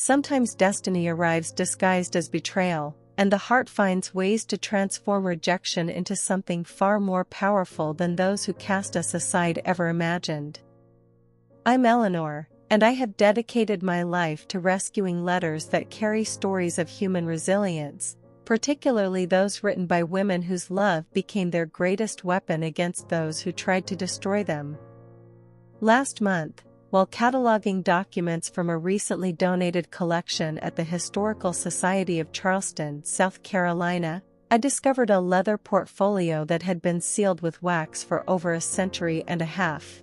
Sometimes destiny arrives disguised as betrayal, and the heart finds ways to transform rejection into something far more powerful than those who cast us aside ever imagined. I'm Eleanor, and I have dedicated my life to rescuing letters that carry stories of human resilience, particularly those written by women whose love became their greatest weapon against those who tried to destroy them. Last month, while cataloging documents from a recently donated collection at the Historical Society of Charleston, South Carolina, I discovered a leather portfolio that had been sealed with wax for over a century and a half.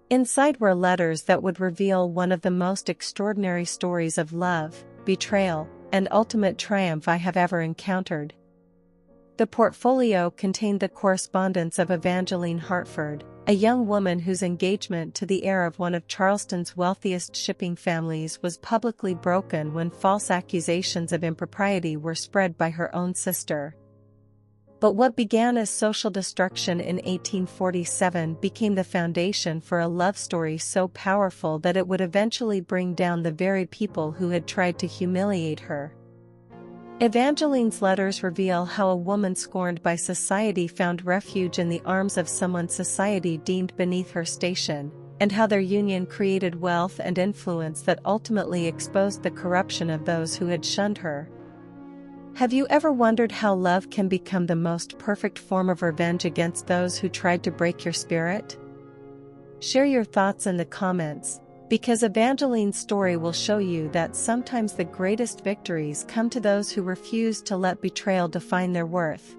Inside were letters that would reveal one of the most extraordinary stories of love, betrayal, and ultimate triumph I have ever encountered. The portfolio contained the correspondence of Evangeline Hartford, a young woman whose engagement to the heir of one of Charleston's wealthiest shipping families was publicly broken when false accusations of impropriety were spread by her own sister. But what began as social destruction in 1847 became the foundation for a love story so powerful that it would eventually bring down the very people who had tried to humiliate her. Evangeline's letters reveal how a woman scorned by society found refuge in the arms of someone society deemed beneath her station, and how their union created wealth and influence that ultimately exposed the corruption of those who had shunned her. Have you ever wondered how love can become the most perfect form of revenge against those who tried to break your spirit? Share your thoughts in the comments, because Evangeline's story will show you that sometimes the greatest victories come to those who refuse to let betrayal define their worth.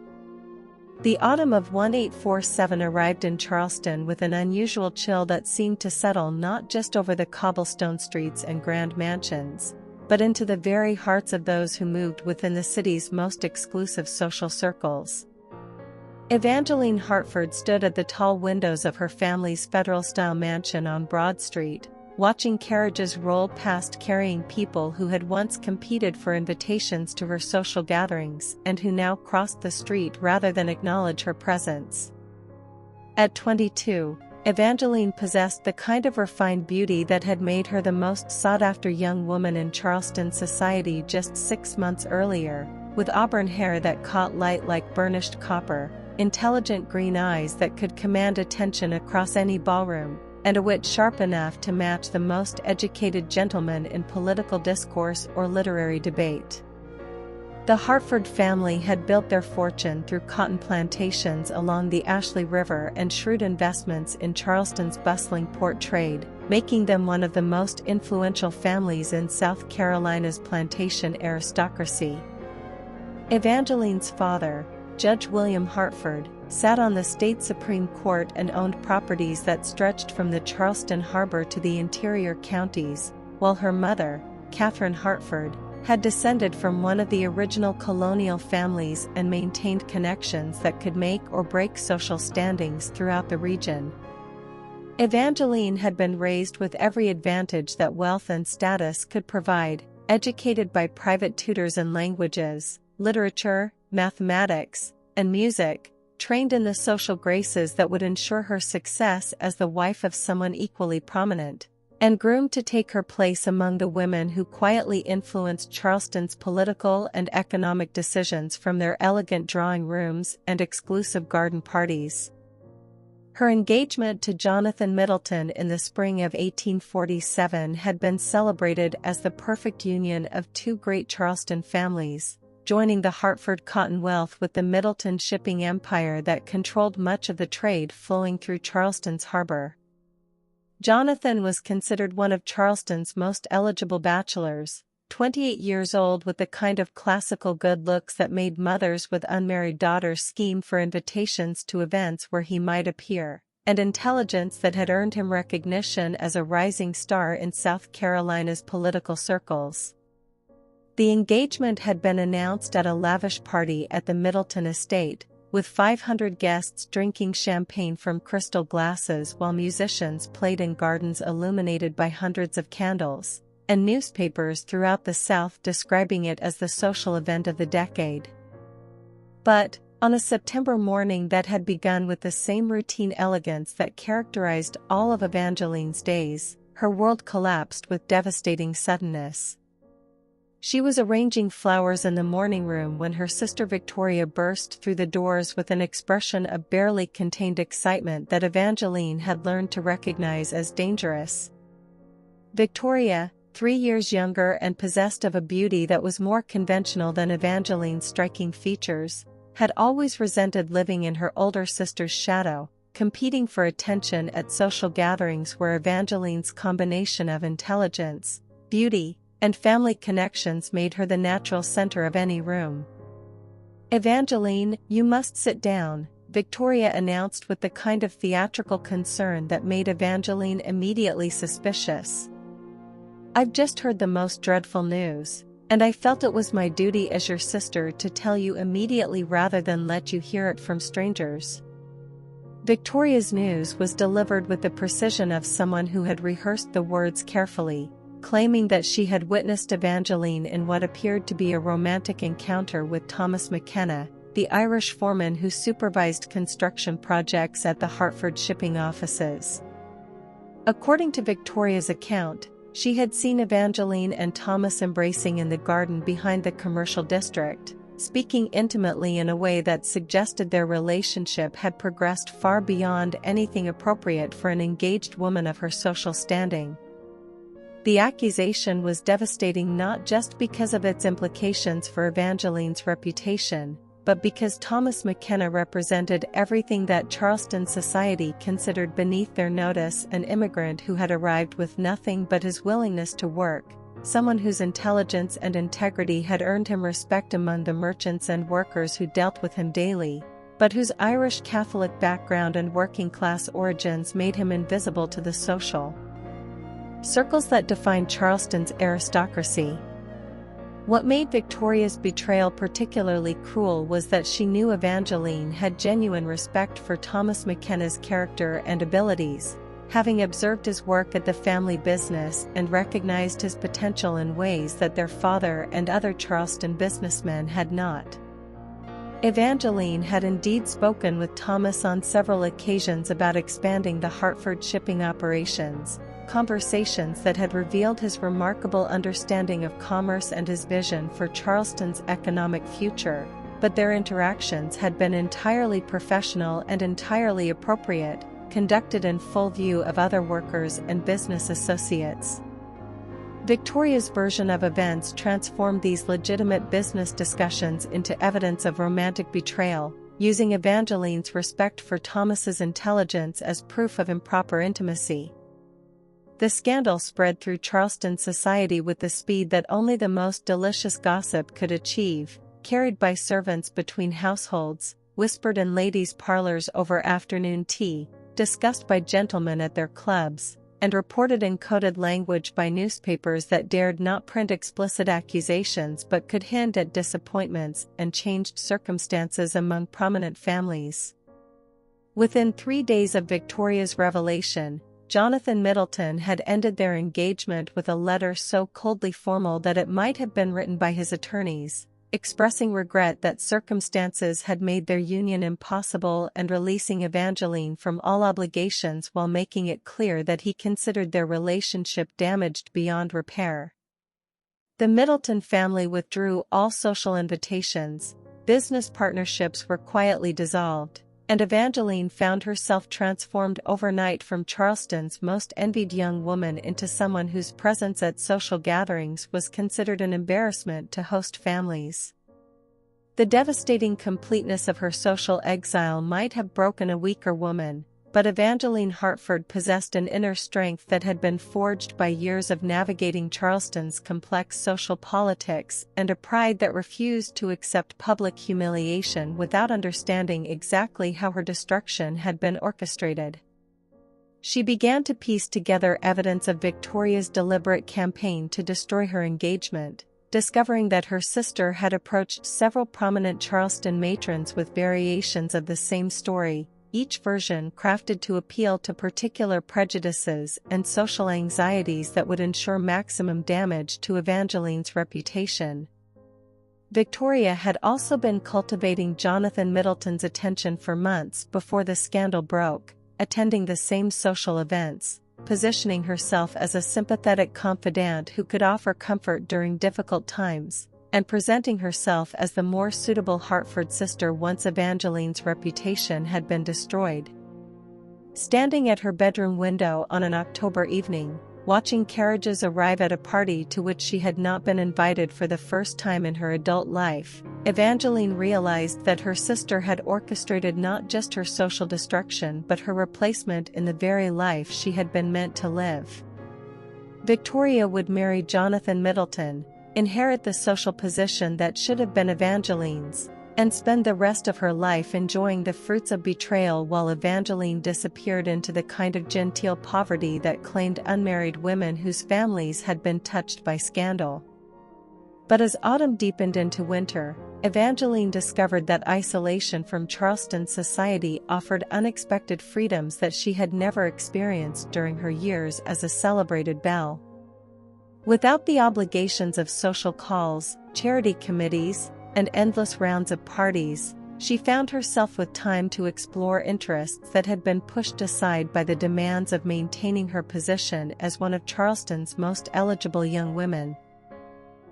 The autumn of 1847 arrived in Charleston with an unusual chill that seemed to settle not just over the cobblestone streets and grand mansions, but into the very hearts of those who moved within the city's most exclusive social circles. Evangeline Hartford stood at the tall windows of her family's Federal-style mansion on Broad Street, watching carriages roll past carrying people who had once competed for invitations to her social gatherings and who now crossed the street rather than acknowledge her presence. At 22, Evangeline possessed the kind of refined beauty that had made her the most sought-after young woman in Charleston society just 6 months earlier, with auburn hair that caught light like burnished copper, intelligent green eyes that could command attention across any ballroom, and a wit sharp enough to match the most educated gentleman in political discourse or literary debate. The Hartford family had built their fortune through cotton plantations along the Ashley River and shrewd investments in Charleston's bustling port trade, making them one of the most influential families in South Carolina's plantation aristocracy. Evangeline's father, Judge William Hartford, sat on the state Supreme Court and owned properties that stretched from the Charleston harbor to the interior counties, while her mother, Catherine Hartford, had descended from one of the original colonial families and maintained connections that could make or break social standings throughout the region. Evangeline had been raised with every advantage that wealth and status could provide, educated by private tutors in languages, literature, mathematics, and music, trained in the social graces that would ensure her success as the wife of someone equally prominent, and groomed to take her place among the women who quietly influenced Charleston's political and economic decisions from their elegant drawing rooms and exclusive garden parties. Her engagement to Jonathan Middleton in the spring of 1847 had been celebrated as the perfect union of two great Charleston families, joining the Hartford cotton wealth with the Middleton shipping empire that controlled much of the trade flowing through Charleston's harbor. Jonathan was considered one of Charleston's most eligible bachelors, 28 years old, with the kind of classical good looks that made mothers with unmarried daughters scheme for invitations to events where he might appear, and intelligence that had earned him recognition as a rising star in South Carolina's political circles. The engagement had been announced at a lavish party at the Middleton estate, with 500 guests drinking champagne from crystal glasses while musicians played in gardens illuminated by hundreds of candles, and newspapers throughout the South describing it as the social event of the decade. But, on a September morning that had begun with the same routine elegance that characterized all of Evangeline's days, her world collapsed with devastating suddenness. She was arranging flowers in the morning room when her sister Victoria burst through the doors with an expression of barely contained excitement that Evangeline had learned to recognize as dangerous. Victoria, 3 years younger and possessed of a beauty that was more conventional than Evangeline's striking features, had always resented living in her older sister's shadow, competing for attention at social gatherings where Evangeline's combination of intelligence, beauty, and family connections made her the natural center of any room. "Evangeline, you must sit down," Victoria announced with the kind of theatrical concern that made Evangeline immediately suspicious. "I've just heard the most dreadful news, and I felt it was my duty as your sister to tell you immediately rather than let you hear it from strangers." Victoria's news was delivered with the precision of someone who had rehearsed the words carefully, claiming that she had witnessed Evangeline in what appeared to be a romantic encounter with Thomas McKenna, the Irish foreman who supervised construction projects at the Hartford shipping offices. According to Victoria's account, she had seen Evangeline and Thomas embracing in the garden behind the commercial district, speaking intimately in a way that suggested their relationship had progressed far beyond anything appropriate for an engaged woman of her social standing. The accusation was devastating not just because of its implications for Evangeline's reputation, but because Thomas McKenna represented everything that Charleston society considered beneath their notice: an immigrant who had arrived with nothing but his willingness to work, someone whose intelligence and integrity had earned him respect among the merchants and workers who dealt with him daily, but whose Irish Catholic background and working-class origins made him invisible to the social circles that defined Charleston's aristocracy. What made Victoria's betrayal particularly cruel was that she knew Evangeline had genuine respect for Thomas McKenna's character and abilities, having observed his work at the family business and recognized his potential in ways that their father and other Charleston businessmen had not. Evangeline had indeed spoken with Thomas on several occasions about expanding the Hartford shipping operations, conversations that had revealed his remarkable understanding of commerce and his vision for Charleston's economic future, but their interactions had been entirely professional and entirely appropriate, conducted in full view of other workers and business associates. Victoria's version of events transformed these legitimate business discussions into evidence of romantic betrayal, using Evangeline's respect for Thomas's intelligence as proof of improper intimacy. The scandal spread through Charleston society with the speed that only the most delicious gossip could achieve, carried by servants between households, whispered in ladies' parlors over afternoon tea, discussed by gentlemen at their clubs, and reported in coded language by newspapers that dared not print explicit accusations but could hint at disappointments and changed circumstances among prominent families. Within 3 days of Victoria's revelation, Jonathan Middleton had ended their engagement with a letter so coldly formal that it might have been written by his attorneys, expressing regret that circumstances had made their union impossible and releasing Evangeline from all obligations while making it clear that he considered their relationship damaged beyond repair. The Middleton family withdrew all social invitations, business partnerships were quietly dissolved, and Evangeline found herself transformed overnight from Charleston's most envied young woman into someone whose presence at social gatherings was considered an embarrassment to host families. The devastating completeness of her social exile might have broken a weaker woman, but Evangeline Hartford possessed an inner strength that had been forged by years of navigating Charleston's complex social politics and a pride that refused to accept public humiliation without understanding exactly how her destruction had been orchestrated. She began to piece together evidence of Victoria's deliberate campaign to destroy her engagement, discovering that her sister had approached several prominent Charleston matrons with variations of the same story, each version crafted to appeal to particular prejudices and social anxieties that would ensure maximum damage to Evangeline's reputation. Victoria had also been cultivating Jonathan Middleton's attention for months before the scandal broke, attending the same social events, positioning herself as a sympathetic confidant who could offer comfort during difficult times, and presenting herself as the more suitable Hartford sister once Evangeline's reputation had been destroyed. Standing at her bedroom window on an October evening, watching carriages arrive at a party to which she had not been invited for the first time in her adult life, Evangeline realized that her sister had orchestrated not just her social destruction but her replacement in the very life she had been meant to live. Victoria would marry Jonathan Middleton, inherit the social position that should have been Evangeline's, and spend the rest of her life enjoying the fruits of betrayal while Evangeline disappeared into the kind of genteel poverty that claimed unmarried women whose families had been touched by scandal. But as autumn deepened into winter, Evangeline discovered that isolation from Charleston society offered unexpected freedoms that she had never experienced during her years as a celebrated belle. Without the obligations of social calls, charity committees, and endless rounds of parties, she found herself with time to explore interests that had been pushed aside by the demands of maintaining her position as one of Charleston's most eligible young women.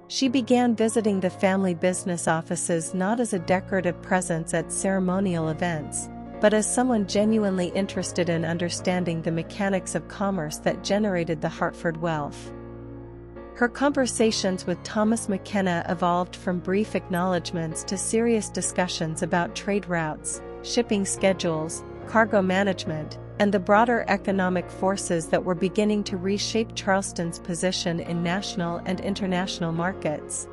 She began visiting the family business offices not as a decorative presence at ceremonial events, but as someone genuinely interested in understanding the mechanics of commerce that generated the Hartford wealth. Her conversations with Thomas McKenna evolved from brief acknowledgments to serious discussions about trade routes, shipping schedules, cargo management, and the broader economic forces that were beginning to reshape Charleston's position in national and international markets.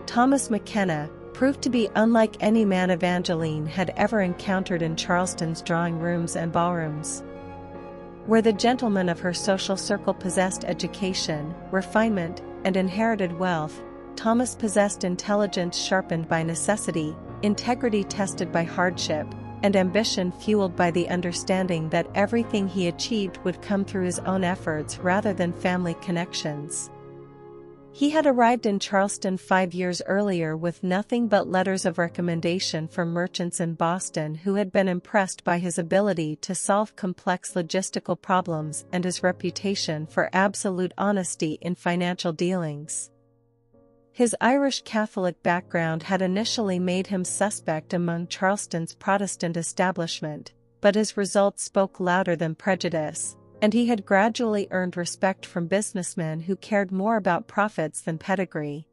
Thomas McKenna proved to be unlike any man Evangeline had ever encountered in Charleston's drawing rooms and ballrooms. Where the gentlemen of her social circle possessed education, refinement, and inherited wealth, Thomas possessed intelligence sharpened by necessity, integrity tested by hardship, and ambition fueled by the understanding that everything he achieved would come through his own efforts rather than family connections. He had arrived in Charleston 5 years earlier with nothing but letters of recommendation from merchants in Boston who had been impressed by his ability to solve complex logistical problems and his reputation for absolute honesty in financial dealings. His Irish Catholic background had initially made him suspect among Charleston's Protestant establishment, but his results spoke louder than prejudice, and he had gradually earned respect from businessmen who cared more about profits than pedigree.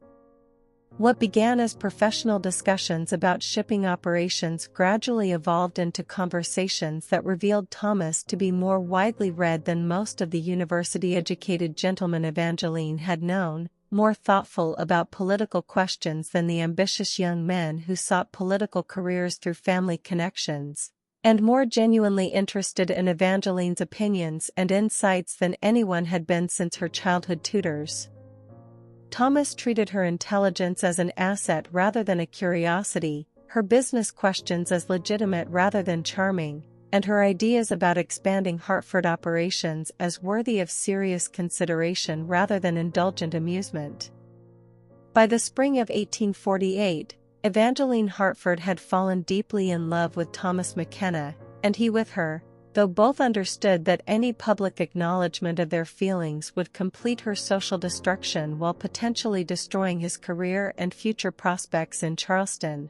What began as professional discussions about shipping operations gradually evolved into conversations that revealed Thomas to be more widely read than most of the university-educated gentlemen Evangeline had known, more thoughtful about political questions than the ambitious young men who sought political careers through family connections, and more genuinely interested in Evangeline's opinions and insights than anyone had been since her childhood tutors. Thomas treated her intelligence as an asset rather than a curiosity, her business questions as legitimate rather than charming, and her ideas about expanding Hartford operations as worthy of serious consideration rather than indulgent amusement. By the spring of 1848, Evangeline Hartford had fallen deeply in love with Thomas McKenna, and he with her, though both understood that any public acknowledgement of their feelings would complete her social destruction while potentially destroying his career and future prospects in Charleston.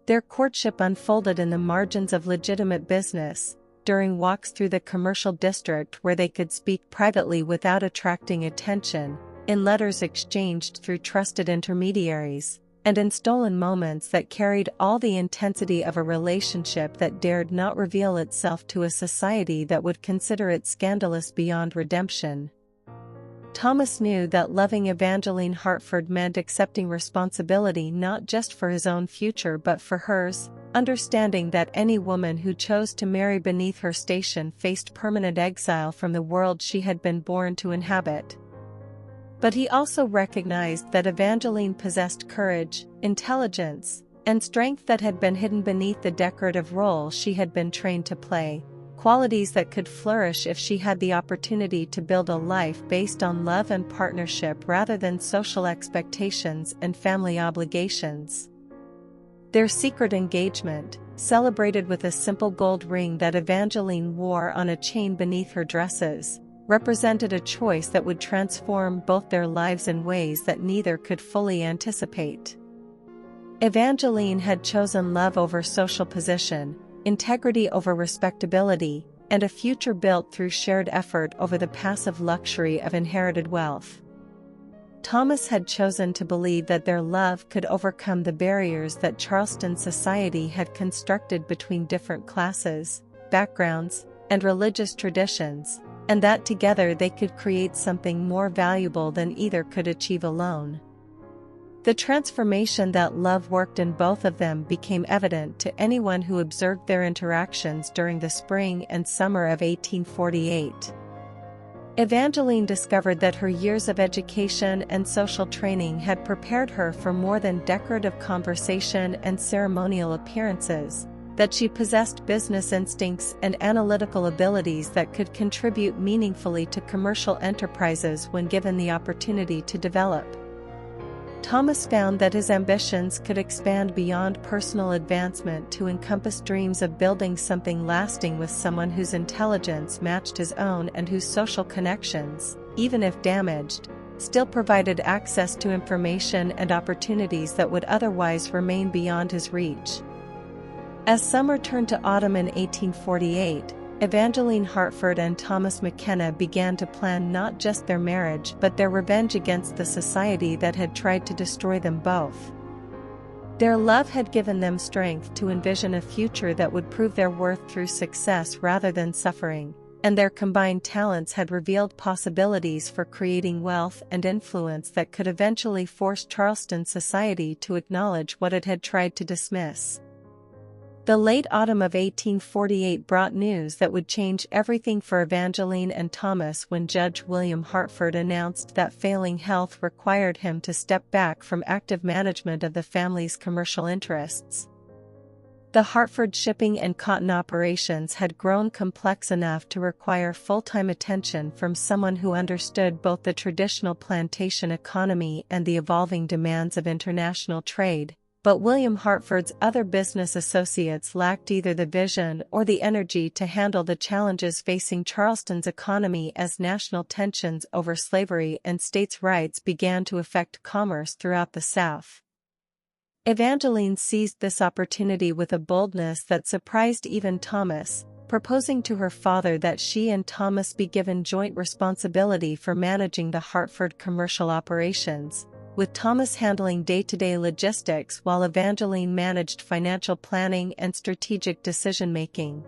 Their courtship unfolded in the margins of legitimate business, during walks through the commercial district where they could speak privately without attracting attention, in letters exchanged through trusted intermediaries, and in stolen moments that carried all the intensity of a relationship that dared not reveal itself to a society that would consider it scandalous beyond redemption. Thomas knew that loving Evangeline Hartford meant accepting responsibility not just for his own future but for hers, understanding that any woman who chose to marry beneath her station faced permanent exile from the world she had been born to inhabit. But he also recognized that Evangeline possessed courage, intelligence, and strength that had been hidden beneath the decorative role she had been trained to play, qualities that could flourish if she had the opportunity to build a life based on love and partnership rather than social expectations and family obligations. Their secret engagement, celebrated with a simple gold ring that Evangeline wore on a chain beneath her dresses, represented a choice that would transform both their lives in ways that neither could fully anticipate. Evangeline had chosen love over social position, integrity over respectability, and a future built through shared effort over the passive luxury of inherited wealth. Thomas had chosen to believe that their love could overcome the barriers that Charleston society had constructed between different classes, backgrounds, and religious traditions, and that together they could create something more valuable than either could achieve alone. The transformation that love worked in both of them became evident to anyone who observed their interactions during the spring and summer of 1848. Evangeline discovered that her years of education and social training had prepared her for more than decorative conversation and ceremonial appearances, that she possessed business instincts and analytical abilities that could contribute meaningfully to commercial enterprises when given the opportunity to develop. Thomas found that his ambitions could expand beyond personal advancement to encompass dreams of building something lasting with someone whose intelligence matched his own and whose social connections, even if damaged, still provided access to information and opportunities that would otherwise remain beyond his reach. As summer turned to autumn in 1848, Evangeline Hartford and Thomas McKenna began to plan not just their marriage but their revenge against the society that had tried to destroy them both. Their love had given them strength to envision a future that would prove their worth through success rather than suffering, and their combined talents had revealed possibilities for creating wealth and influence that could eventually force Charleston society to acknowledge what it had tried to dismiss. The late autumn of 1848 brought news that would change everything for Evangeline and Thomas when Judge William Hartford announced that failing health required him to step back from active management of the family's commercial interests. The Hartford shipping and cotton operations had grown complex enough to require full-time attention from someone who understood both the traditional plantation economy and the evolving demands of international trade. But William Hartford's other business associates lacked either the vision or the energy to handle the challenges facing Charleston's economy as national tensions over slavery and states' rights began to affect commerce throughout the South. Evangeline seized this opportunity with a boldness that surprised even Thomas, proposing to her father that she and Thomas be given joint responsibility for managing the Hartford commercial operations, with Thomas handling day-to-day logistics while Evangeline managed financial planning and strategic decision-making.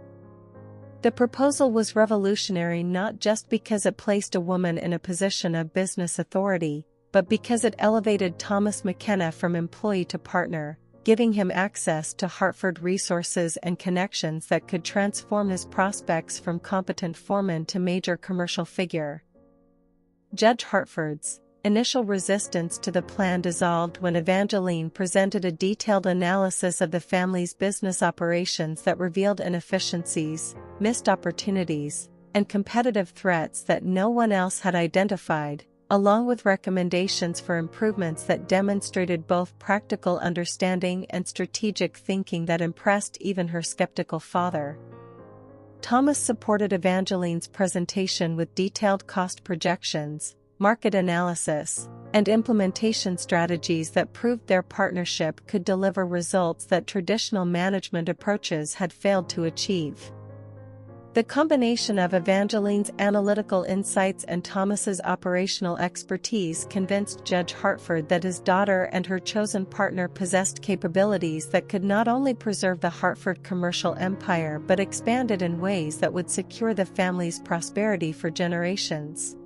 The proposal was revolutionary not just because it placed a woman in a position of business authority, but because it elevated Thomas McKenna from employee to partner, giving him access to Hartford resources and connections that could transform his prospects from competent foreman to major commercial figure. Judge Hartford's initial resistance to the plan dissolved when Evangeline presented a detailed analysis of the family's business operations that revealed inefficiencies, missed opportunities, and competitive threats that no one else had identified, along with recommendations for improvements that demonstrated both practical understanding and strategic thinking that impressed even her skeptical father. Thomas supported Evangeline's presentation with detailed cost projections, market analysis, and implementation strategies that proved their partnership could deliver results that traditional management approaches had failed to achieve. The combination of Evangeline's analytical insights and Thomas's operational expertise convinced Judge Hartford that his daughter and her chosen partner possessed capabilities that could not only preserve the Hartford commercial empire but expand it in ways that would secure the family's prosperity for generations.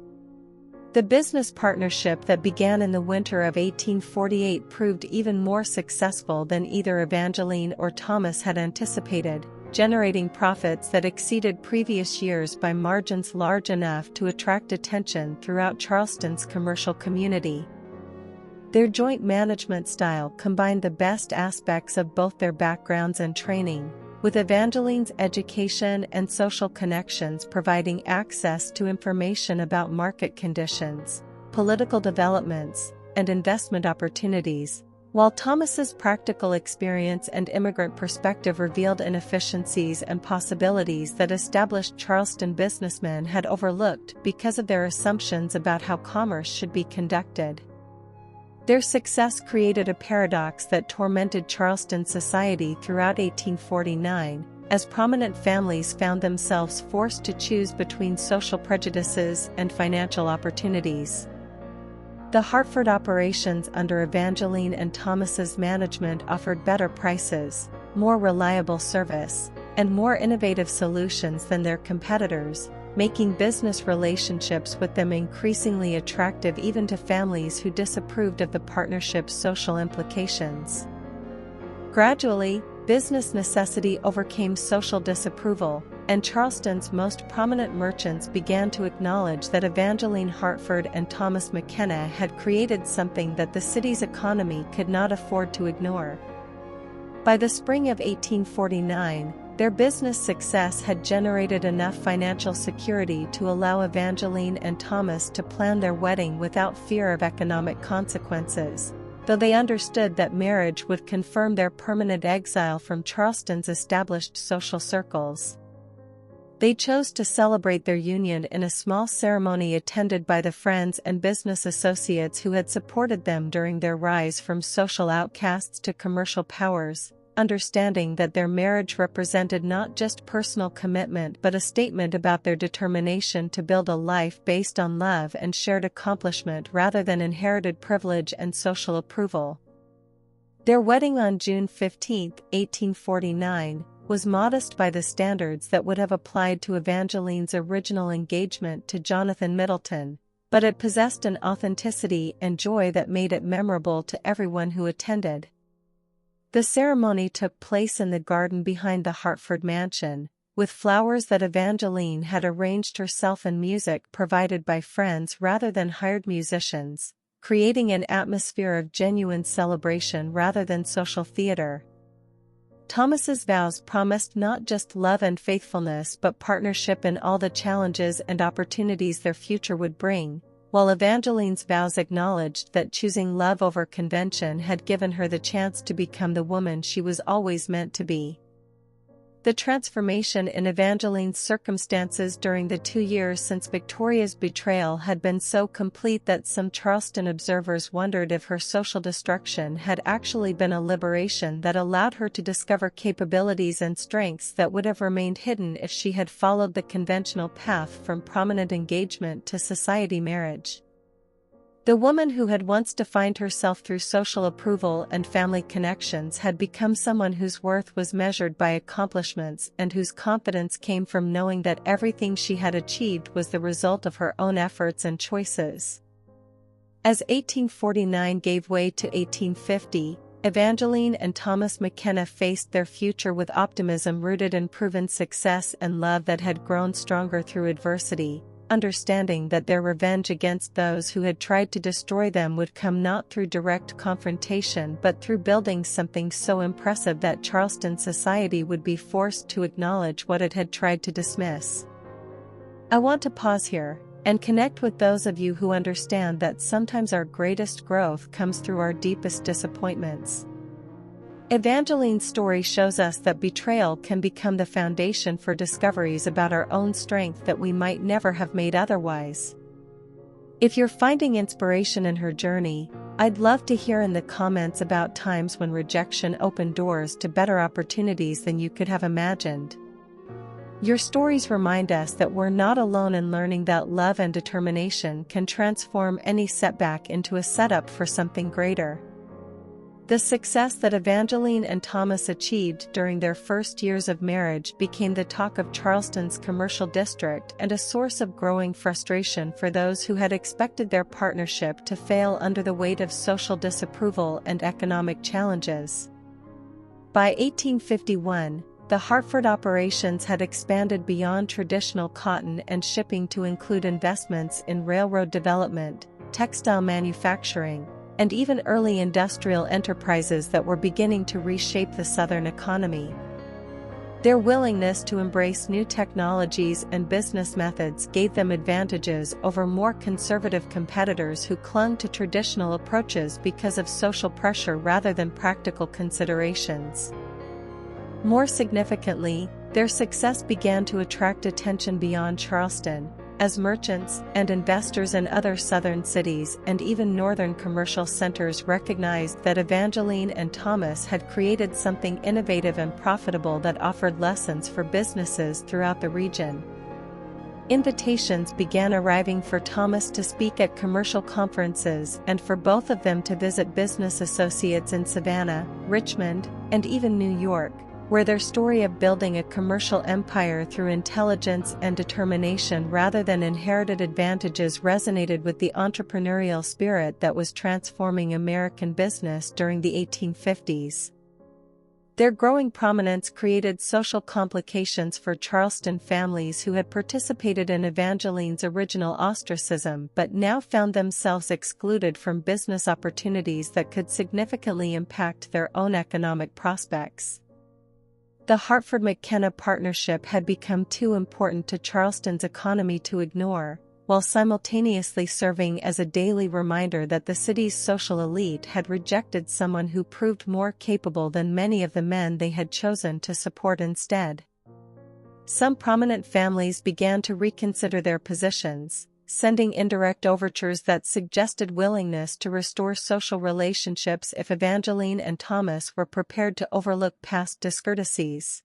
The business partnership that began in the winter of 1848 proved even more successful than either Evangeline or Thomas had anticipated, generating profits that exceeded previous years by margins large enough to attract attention throughout Charleston's commercial community. Their joint management style combined the best aspects of both their backgrounds and training, with Evangeline's education and social connections providing access to information about market conditions, political developments, and investment opportunities, While Thomas's practical experience and immigrant perspective revealed inefficiencies and possibilities that established Charleston businessmen had overlooked because of their assumptions about how commerce should be conducted. Their success created a paradox that tormented Charleston society throughout 1849, as prominent families found themselves forced to choose between social prejudices and financial opportunities. The Hartford operations under Evangeline and Thomas's management offered better prices, more reliable service, and more innovative solutions than their competitors, making business relationships with them increasingly attractive even to families who disapproved of the partnership's social implications. Gradually, business necessity overcame social disapproval, and Charleston's most prominent merchants began to acknowledge that Evangeline Hartford and Thomas McKenna had created something that the city's economy could not afford to ignore. By the spring of 1849, their business success had generated enough financial security to allow Evangeline and Thomas to plan their wedding without fear of economic consequences, though they understood that marriage would confirm their permanent exile from Charleston's established social circles. They chose to celebrate their union in a small ceremony attended by the friends and business associates who had supported them during their rise from social outcasts to commercial powers, understanding that their marriage represented not just personal commitment but a statement about their determination to build a life based on love and shared accomplishment rather than inherited privilege and social approval. Their wedding on June 15, 1849, was modest by the standards that would have applied to Evangeline's original engagement to Jonathan Middleton, but it possessed an authenticity and joy that made it memorable to everyone who attended. The ceremony took place in the garden behind the Hartford mansion, with flowers that Evangeline had arranged herself and music provided by friends rather than hired musicians, creating an atmosphere of genuine celebration rather than social theater. Thomas's vows promised not just love and faithfulness but partnership in all the challenges and opportunities their future would bring, while Evangeline's vows acknowledged that choosing love over convention had given her the chance to become the woman she was always meant to be. The transformation in Evangeline's circumstances during the 2 years since Victoria's betrayal had been so complete that some Charleston observers wondered if her social destruction had actually been a liberation that allowed her to discover capabilities and strengths that would have remained hidden if she had followed the conventional path from prominent engagement to society marriage. The woman who had once defined herself through social approval and family connections had become someone whose worth was measured by accomplishments and whose confidence came from knowing that everything she had achieved was the result of her own efforts and choices. As 1849 gave way to 1850, Evangeline and Thomas McKenna faced their future with optimism rooted in proven success and love that had grown stronger through adversity, understanding that their revenge against those who had tried to destroy them would come not through direct confrontation but through building something so impressive that Charleston society would be forced to acknowledge what it had tried to dismiss. I want to pause here and connect with those of you who understand that sometimes our greatest growth comes through our deepest disappointments. Evangeline's story shows us that betrayal can become the foundation for discoveries about our own strength that we might never have made otherwise. If you're finding inspiration in her journey, I'd love to hear in the comments about times when rejection opened doors to better opportunities than you could have imagined. Your stories remind us that we're not alone in learning that love and determination can transform any setback into a setup for something greater. The success that Evangeline and Thomas achieved during their first years of marriage became the talk of Charleston's commercial district and a source of growing frustration for those who had expected their partnership to fail under the weight of social disapproval and economic challenges. By 1851, the Hartford operations had expanded beyond traditional cotton and shipping to include investments in railroad development, textile manufacturing, and even early industrial enterprises that were beginning to reshape the Southern economy. Their willingness to embrace new technologies and business methods gave them advantages over more conservative competitors who clung to traditional approaches because of social pressure rather than practical considerations. More significantly, their success began to attract attention beyond Charleston, as merchants and investors in other southern cities and even northern commercial centers recognized that Evangeline and Thomas had created something innovative and profitable that offered lessons for businesses throughout the region. Invitations began arriving for Thomas to speak at commercial conferences and for both of them to visit business associates in Savannah, Richmond, and even New York, where their story of building a commercial empire through intelligence and determination rather than inherited advantages resonated with the entrepreneurial spirit that was transforming American business during the 1850s. Their growing prominence created social complications for Charleston families who had participated in Evangeline's original ostracism but now found themselves excluded from business opportunities that could significantly impact their own economic prospects. The Hartford-McKenna partnership had become too important to Charleston's economy to ignore, while simultaneously serving as a daily reminder that the city's social elite had rejected someone who proved more capable than many of the men they had chosen to support instead. Some prominent families began to reconsider their positions, sending indirect overtures that suggested willingness to restore social relationships if Evangeline and Thomas were prepared to overlook past discourtesies.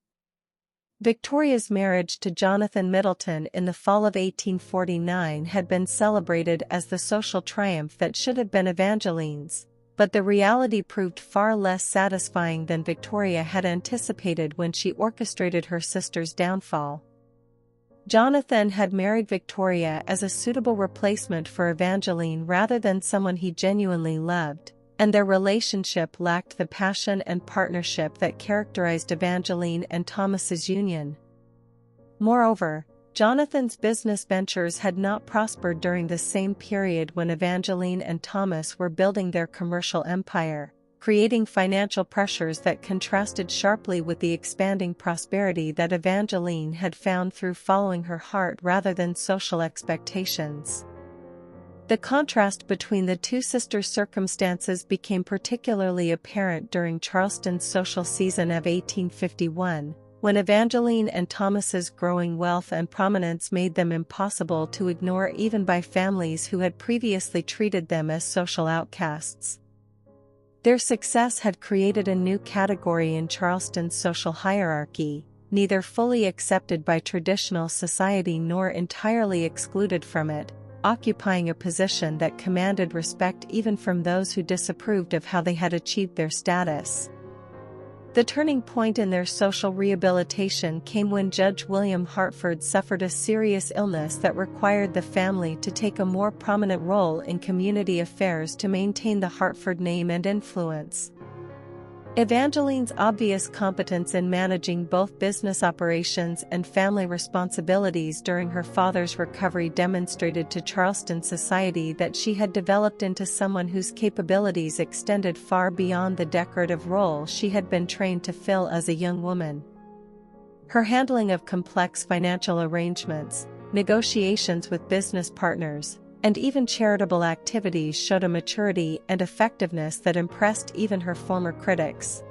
Victoria's marriage to Jonathan Middleton in the fall of 1849 had been celebrated as the social triumph that should have been Evangeline's, but the reality proved far less satisfying than Victoria had anticipated when she orchestrated her sister's downfall. Jonathan had married Victoria as a suitable replacement for Evangeline rather than someone he genuinely loved, and their relationship lacked the passion and partnership that characterized Evangeline and Thomas's union. Moreover, Jonathan's business ventures had not prospered during the same period when Evangeline and Thomas were building their commercial empire, creating financial pressures that contrasted sharply with the expanding prosperity that Evangeline had found through following her heart rather than social expectations. The contrast between the two sisters' circumstances became particularly apparent during Charleston's social season of 1851, when Evangeline and Thomas's growing wealth and prominence made them impossible to ignore even by families who had previously treated them as social outcasts. Their success had created a new category in Charleston's social hierarchy, neither fully accepted by traditional society nor entirely excluded from it, occupying a position that commanded respect even from those who disapproved of how they had achieved their status. The turning point in their social rehabilitation came when Judge William Hartford suffered a serious illness that required the family to take a more prominent role in community affairs to maintain the Hartford name and influence. Evangeline's obvious competence in managing both business operations and family responsibilities during her father's recovery demonstrated to Charleston society that she had developed into someone whose capabilities extended far beyond the decorative role she had been trained to fill as a young woman. Her handling of complex financial arrangements, negotiations with business partners, and even charitable activities showed a maturity and effectiveness that impressed even her former critics.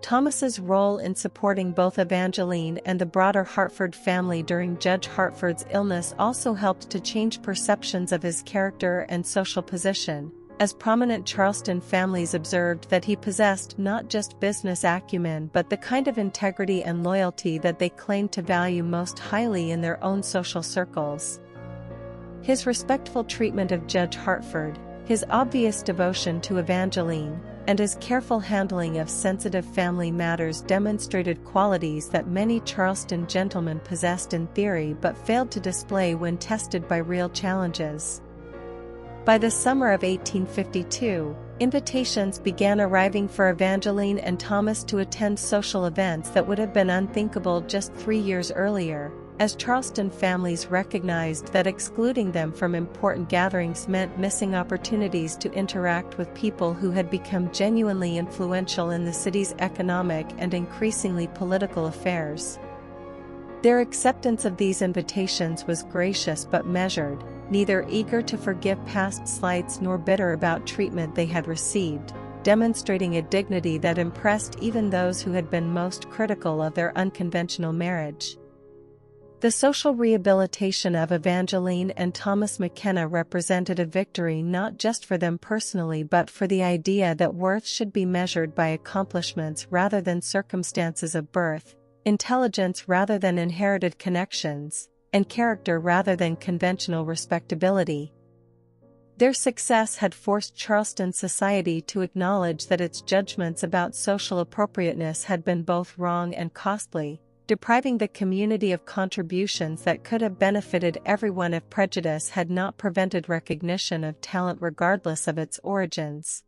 Thomas's role in supporting both Evangeline and the broader Hartford family during Judge Hartford's illness also helped to change perceptions of his character and social position, as prominent Charleston families observed that he possessed not just business acumen but the kind of integrity and loyalty that they claimed to value most highly in their own social circles. His respectful treatment of Judge Hartford, his obvious devotion to Evangeline, and his careful handling of sensitive family matters demonstrated qualities that many Charleston gentlemen possessed in theory but failed to display when tested by real challenges. By the summer of 1852, invitations began arriving for Evangeline and Thomas to attend social events that would have been unthinkable just 3 years earlier, as Charleston families recognized that excluding them from important gatherings meant missing opportunities to interact with people who had become genuinely influential in the city's economic and increasingly political affairs. Their acceptance of these invitations was gracious but measured, neither eager to forgive past slights nor bitter about treatment they had received, demonstrating a dignity that impressed even those who had been most critical of their unconventional marriage. The social rehabilitation of Evangeline and Thomas McKenna represented a victory not just for them personally but for the idea that worth should be measured by accomplishments rather than circumstances of birth, intelligence rather than inherited connections, and character rather than conventional respectability. Their success had forced Charleston society to acknowledge that its judgments about social appropriateness had been both wrong and costly, depriving the community of contributions that could have benefited everyone if prejudice had not prevented recognition of talent regardless of its origins.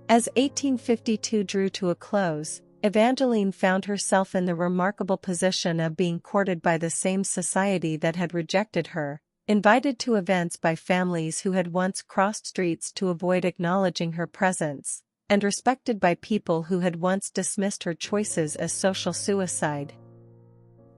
As 1852 drew to a close, Evangeline found herself in the remarkable position of being courted by the same society that had rejected her, invited to events by families who had once crossed streets to avoid acknowledging her presence, and respected by people who had once dismissed her choices as social suicide.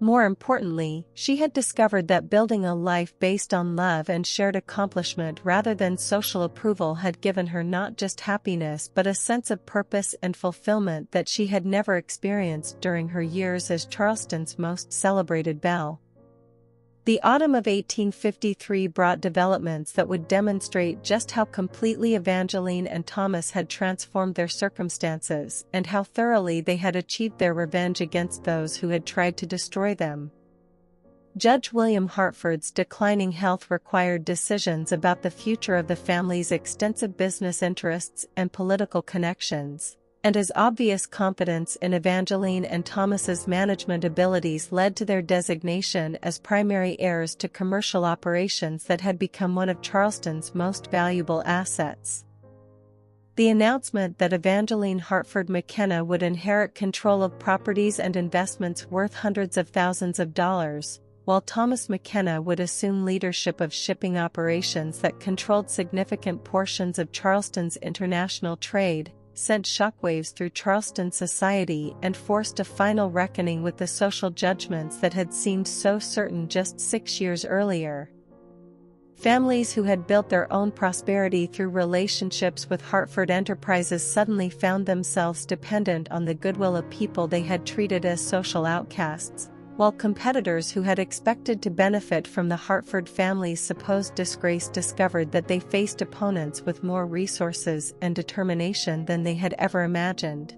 More importantly, she had discovered that building a life based on love and shared accomplishment rather than social approval had given her not just happiness but a sense of purpose and fulfillment that she had never experienced during her years as Charleston's most celebrated belle. The autumn of 1853 brought developments that would demonstrate just how completely Evangeline and Thomas had transformed their circumstances and how thoroughly they had achieved their revenge against those who had tried to destroy them. Judge William Hartford's declining health required decisions about the future of the family's extensive business interests and political connections, and his obvious confidence in Evangeline and Thomas's management abilities led to their designation as primary heirs to commercial operations that had become one of Charleston's most valuable assets. The announcement that Evangeline Hartford McKenna would inherit control of properties and investments worth hundreds of thousands of dollars, while Thomas McKenna would assume leadership of shipping operations that controlled significant portions of Charleston's international trade, sent shockwaves through Charleston society and forced a final reckoning with the social judgments that had seemed so certain just 6 years earlier. Families who had built their own prosperity through relationships with Hartford enterprises suddenly found themselves dependent on the goodwill of people they had treated as social outcasts, while competitors who had expected to benefit from the Hartford family's supposed disgrace discovered that they faced opponents with more resources and determination than they had ever imagined.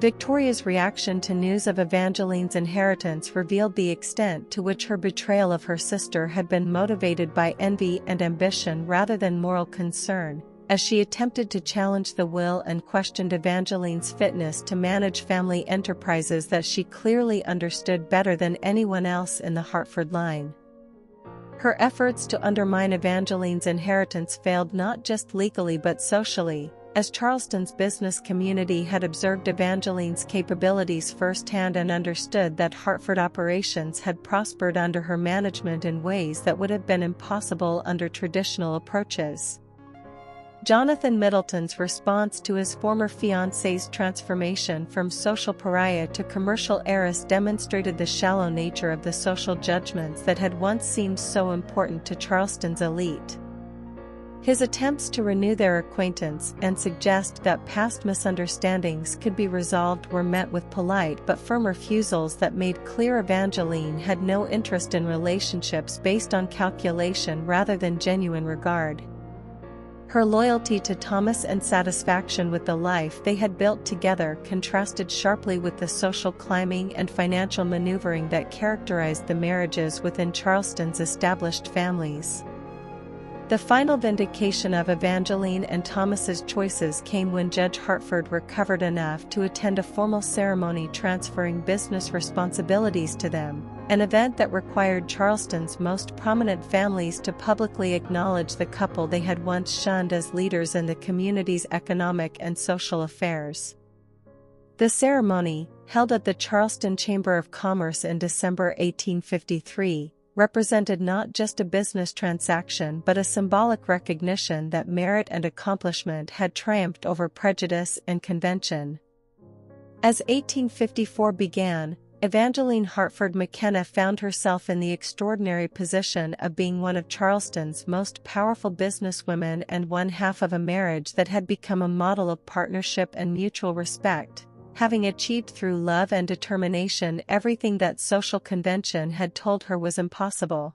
Victoria's reaction to news of Evangeline's inheritance revealed the extent to which her betrayal of her sister had been motivated by envy and ambition rather than moral concern, as she attempted to challenge the will and questioned Evangeline's fitness to manage family enterprises that she clearly understood better than anyone else in the Hartford line. Her efforts to undermine Evangeline's inheritance failed not just legally but socially, as Charleston's business community had observed Evangeline's capabilities firsthand and understood that Hartford operations had prospered under her management in ways that would have been impossible under traditional approaches. Jonathan Middleton's response to his former fiancée's transformation from social pariah to commercial heiress demonstrated the shallow nature of the social judgments that had once seemed so important to Charleston's elite. His attempts to renew their acquaintance and suggest that past misunderstandings could be resolved were met with polite but firm refusals that made clear Evangeline had no interest in relationships based on calculation rather than genuine regard. Her loyalty to Thomas and satisfaction with the life they had built together contrasted sharply with the social climbing and financial maneuvering that characterized the marriages within Charleston's established families. The final vindication of Evangeline and Thomas's choices came when Judge Hartford recovered enough to attend a formal ceremony transferring business responsibilities to them, an event that required Charleston's most prominent families to publicly acknowledge the couple they had once shunned as leaders in the community's economic and social affairs. The ceremony, held at the Charleston Chamber of Commerce in December 1853, represented not just a business transaction but a symbolic recognition that merit and accomplishment had triumphed over prejudice and convention. As 1854 began, Evangeline Hartford McKenna found herself in the extraordinary position of being one of Charleston's most powerful businesswomen and one half of a marriage that had become a model of partnership and mutual respect, having achieved through love and determination everything that social convention had told her was impossible.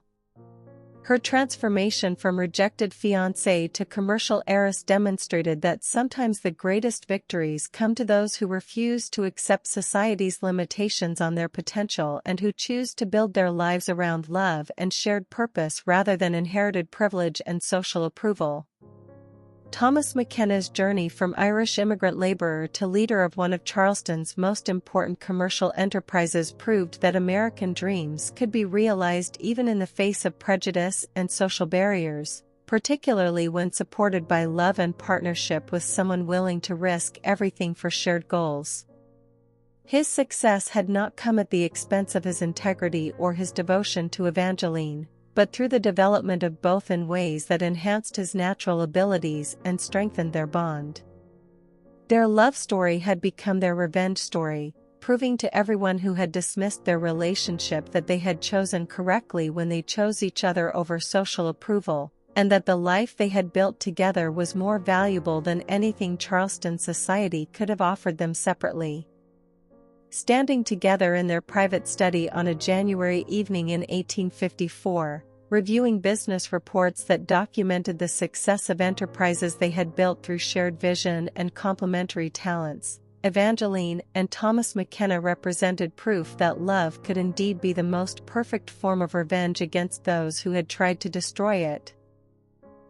Her transformation from rejected fiancée to commercial heiress demonstrated that sometimes the greatest victories come to those who refuse to accept society's limitations on their potential and who choose to build their lives around love and shared purpose rather than inherited privilege and social approval. Thomas McKenna's journey from Irish immigrant laborer to leader of one of Charleston's most important commercial enterprises proved that American dreams could be realized even in the face of prejudice and social barriers, particularly when supported by love and partnership with someone willing to risk everything for shared goals. His success had not come at the expense of his integrity or his devotion to Evangeline, but through the development of both in ways that enhanced his natural abilities and strengthened their bond. Their love story had become their revenge story, proving to everyone who had dismissed their relationship that they had chosen correctly when they chose each other over social approval, and that the life they had built together was more valuable than anything Charleston society could have offered them separately. Standing together in their private study on a January evening in 1854, reviewing business reports that documented the success of enterprises they had built through shared vision and complementary talents, Evangeline and Thomas McKenna represented proof that love could indeed be the most perfect form of revenge against those who had tried to destroy it.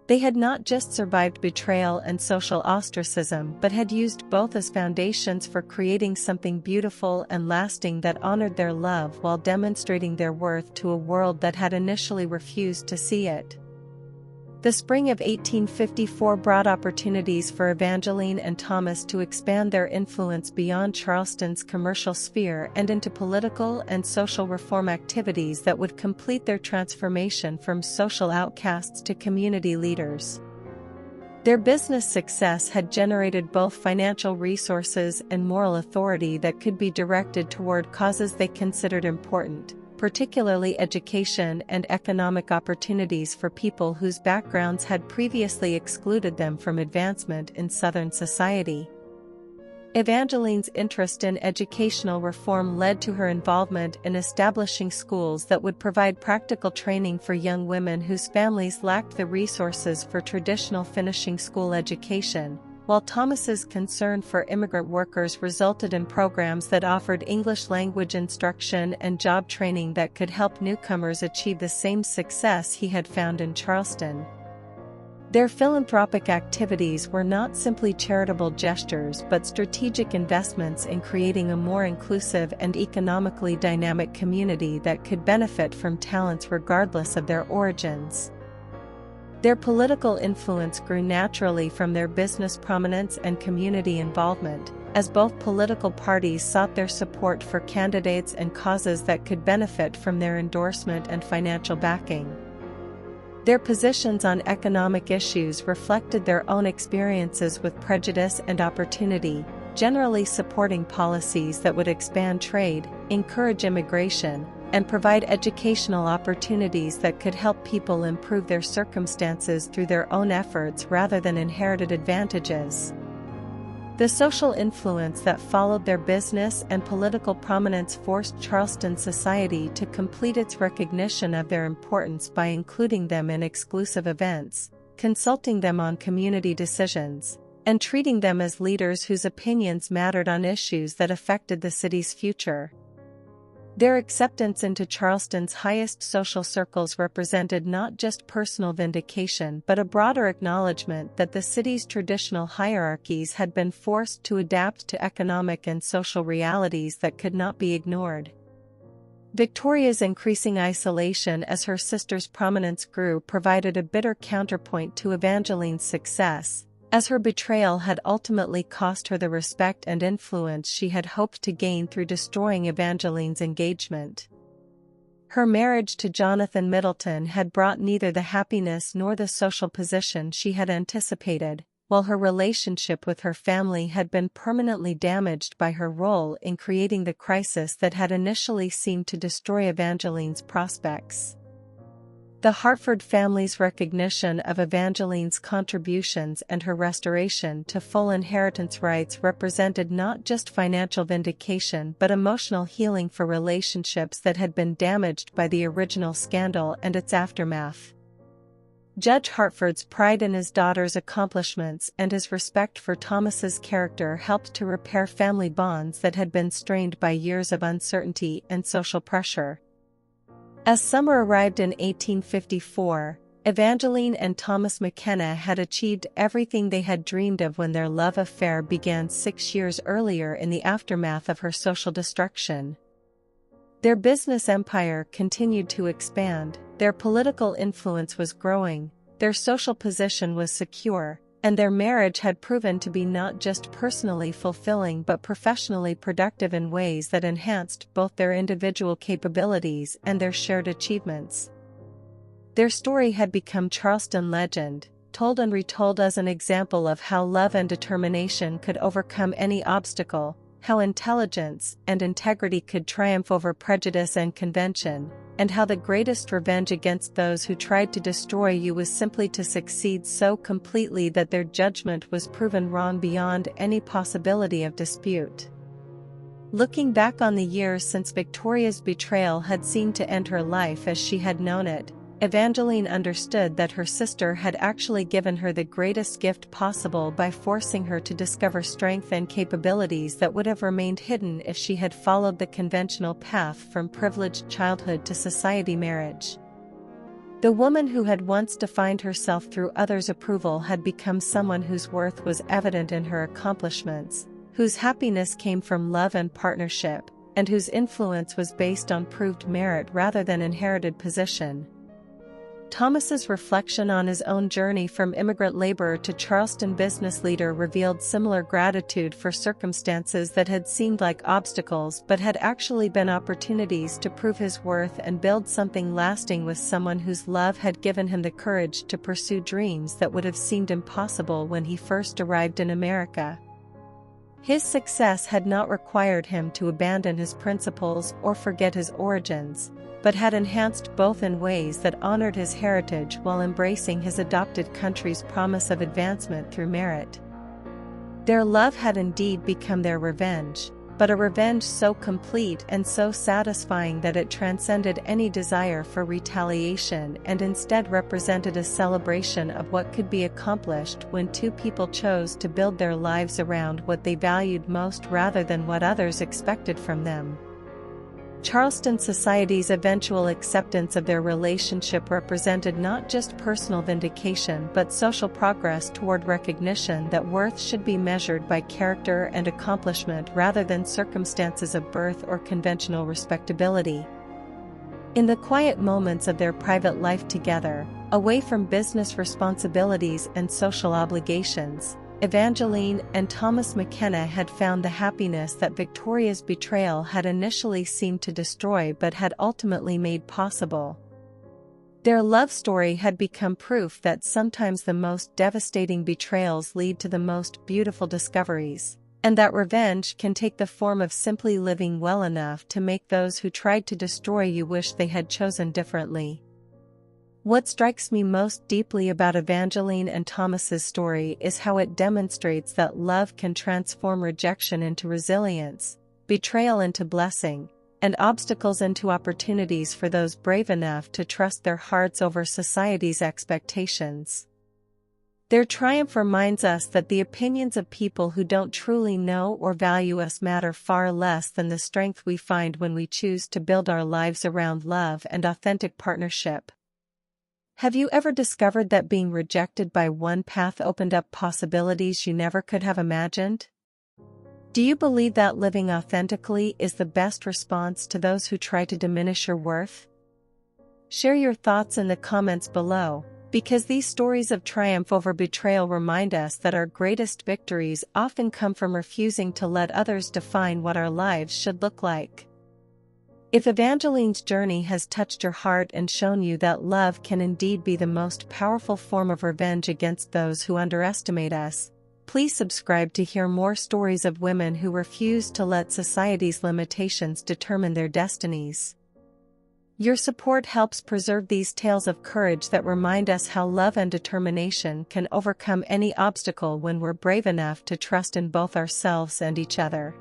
They had not just survived betrayal and social ostracism but had used both as foundations for creating something beautiful and lasting that honored their love while demonstrating their worth to a world that had initially refused to see it. The spring of 1854 brought opportunities for Evangeline and Thomas to expand their influence beyond Charleston's commercial sphere and into political and social reform activities that would complete their transformation from social outcasts to community leaders. Their business success had generated both financial resources and moral authority that could be directed toward causes they considered important, particularly education and economic opportunities for people whose backgrounds had previously excluded them from advancement in Southern society. Evangeline's interest in educational reform led to her involvement in establishing schools that would provide practical training for young women whose families lacked the resources for traditional finishing school education, while Thomas's concern for immigrant workers resulted in programs that offered English language instruction and job training that could help newcomers achieve the same success he had found in Charleston. Their philanthropic activities were not simply charitable gestures but strategic investments in creating a more inclusive and economically dynamic community that could benefit from talents regardless of their origins. Their political influence grew naturally from their business prominence and community involvement, as both political parties sought their support for candidates and causes that could benefit from their endorsement and financial backing. Their positions on economic issues reflected their own experiences with prejudice and opportunity, generally supporting policies that would expand trade, encourage immigration, and provide educational opportunities that could help people improve their circumstances through their own efforts rather than inherited advantages. The social influence that followed their business and political prominence forced Charleston society to complete its recognition of their importance by including them in exclusive events, consulting them on community decisions, and treating them as leaders whose opinions mattered on issues that affected the city's future. Their acceptance into Charleston's highest social circles represented not just personal vindication but a broader acknowledgement that the city's traditional hierarchies had been forced to adapt to economic and social realities that could not be ignored. Victoria's increasing isolation as her sister's prominence grew provided a bitter counterpoint to Evangeline's success, as her betrayal had ultimately cost her the respect and influence she had hoped to gain through destroying Evangeline's engagement. Her marriage to Jonathan Middleton had brought neither the happiness nor the social position she had anticipated, while her relationship with her family had been permanently damaged by her role in creating the crisis that had initially seemed to destroy Evangeline's prospects. The Hartford family's recognition of Evangeline's contributions and her restoration to full inheritance rights represented not just financial vindication but emotional healing for relationships that had been damaged by the original scandal and its aftermath. Judge Hartford's pride in his daughter's accomplishments and his respect for Thomas's character helped to repair family bonds that had been strained by years of uncertainty and social pressure. As summer arrived in 1854, Evangeline and Thomas McKenna had achieved everything they had dreamed of when their love affair began 6 years earlier in the aftermath of her social destruction. Their business empire continued to expand, their political influence was growing, their social position was secure, and their marriage had proven to be not just personally fulfilling but professionally productive in ways that enhanced both their individual capabilities and their shared achievements. Their story had become Charleston legend, told and retold as an example of how love and determination could overcome any obstacle, how intelligence and integrity could triumph over prejudice and convention, and how the greatest revenge against those who tried to destroy you was simply to succeed so completely that their judgment was proven wrong beyond any possibility of dispute. Looking back on the years since Victoria's betrayal had seemed to end her life as she had known it, Evangeline understood that her sister had actually given her the greatest gift possible by forcing her to discover strength and capabilities that would have remained hidden if she had followed the conventional path from privileged childhood to society marriage. The woman who had once defined herself through others' approval had become someone whose worth was evident in her accomplishments, whose happiness came from love and partnership, and whose influence was based on proved merit rather than inherited position. Thomas's reflection on his own journey from immigrant laborer to Charleston business leader revealed similar gratitude for circumstances that had seemed like obstacles but had actually been opportunities to prove his worth and build something lasting with someone whose love had given him the courage to pursue dreams that would have seemed impossible when he first arrived in America. His success had not required him to abandon his principles or forget his origins, but had enhanced both in ways that honored his heritage while embracing his adopted country's promise of advancement through merit. Their love had indeed become their revenge, but a revenge so complete and so satisfying that it transcended any desire for retaliation and instead represented a celebration of what could be accomplished when two people chose to build their lives around what they valued most rather than what others expected from them. Charleston society's eventual acceptance of their relationship represented not just personal vindication but social progress toward recognition that worth should be measured by character and accomplishment rather than circumstances of birth or conventional respectability. In the quiet moments of their private life together, away from business responsibilities and social obligations, Evangeline and Thomas McKenna had found the happiness that Victoria's betrayal had initially seemed to destroy but had ultimately made possible. Their love story had become proof that sometimes the most devastating betrayals lead to the most beautiful discoveries, and that revenge can take the form of simply living well enough to make those who tried to destroy you wish they had chosen differently. What strikes me most deeply about Evangeline and Thomas's story is how it demonstrates that love can transform rejection into resilience, betrayal into blessing, and obstacles into opportunities for those brave enough to trust their hearts over society's expectations. Their triumph reminds us that the opinions of people who don't truly know or value us matter far less than the strength we find when we choose to build our lives around love and authentic partnership. Have you ever discovered that being rejected by one path opened up possibilities you never could have imagined? Do you believe that living authentically is the best response to those who try to diminish your worth? Share your thoughts in the comments below, Because these stories of triumph over betrayal remind us that our greatest victories often come from refusing to let others define what our lives should look like. If Evangeline's journey has touched your heart and shown you that love can indeed be the most powerful form of revenge against those who underestimate us, please subscribe to hear more stories of women who refuse to let society's limitations determine their destinies. Your support helps preserve these tales of courage that remind us how love and determination can overcome any obstacle when we're brave enough to trust in both ourselves and each other.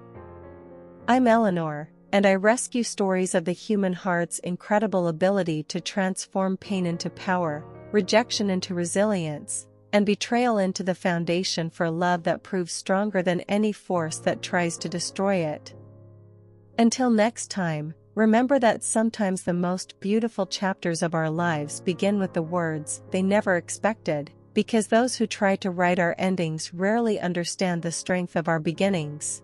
I'm Eleanor, and I rescue stories of the human heart's incredible ability to transform pain into power, rejection into resilience, and betrayal into the foundation for love that proves stronger than any force that tries to destroy it. Until next time, remember that sometimes the most beautiful chapters of our lives begin with the words they never expected, because those who try to write our endings rarely understand the strength of our beginnings.